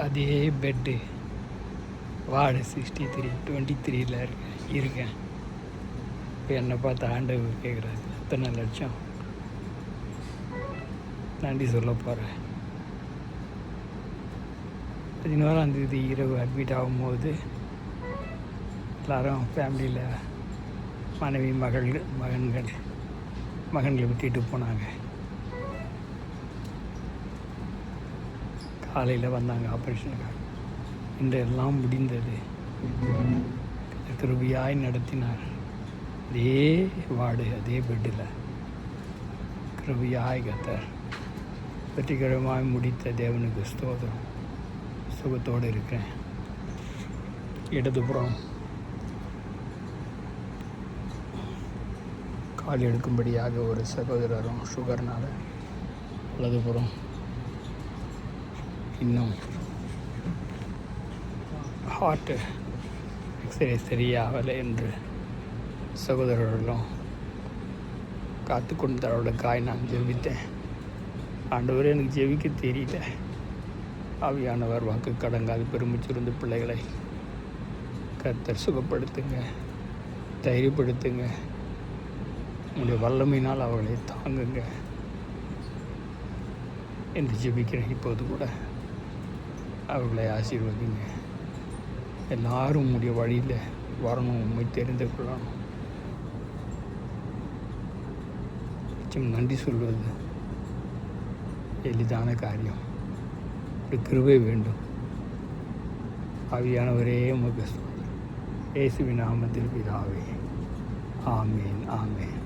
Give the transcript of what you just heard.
அதே bed ward 63 இருக்கேன். இப்போ என்னை பார்த்து ஆண்டவர் கேட்குறாரு, எத்தனை லட்சம் நன்றி சொல்ல போகிறேன். 16 இரவு அட்மிட் ஆகும்போது எல்லோரும் ஃபேமிலியில் மனைவி மகன்களை விட்டுட்டு போனாங்க. காலையில் வந்தாங்க ஆப்ரேஷனுக்காக. இன்று எல்லாம் முடிந்தது. கிருபையாய் நடத்தினார். அதே வார்டு, அதே பெட்டில் கிருபையாய் கர்த்தர் வெற்றிகரமாய் முடித்த தேவனுக்கு ஸ்தோத்திரம். சுகத்தோடு இருக்கிறேன். இடதுபுறம் கால் எடுக்கும்படியாக ஒரு சகோதரரும் சுகர்னால், வலதுபுறம் இன்னும் ஹார்ட்டு எக்ஸ்ரே சரியாகலை என்று சகோதரர்களும் காத்து கொண்டவர்களுக்காய் நான் ஜெபித்தேன். ஆண்டவரே, எனக்கு ஜெபிக்க தெரியல. ஆவியானவர் வாக்கு கடங்காது பெருமிச்சிருந்த பிள்ளைகளை கர்த்தர் சுகப்படுத்துங்க, தைரியப்படுத்துங்க. உங்களுடைய வல்லமையினால் அவர்களை தாங்குங்க என்று ஜெபிக்கிறேன். இப்போது கூட அவர்களை ஆசீர்வதிங்க. எல்லாரும் உங்களுடைய வழியில் வரணும், உண்மை தெரிந்து கொள்ளணும். நன்றி சொல்வது எளிதான காரியம். ஒரு கிருபை வேண்டும். ஆவியானவரே உமக்கு இயேசுவின் நாமத்தில் பிதாவே, ஆமேன், ஆமேன்.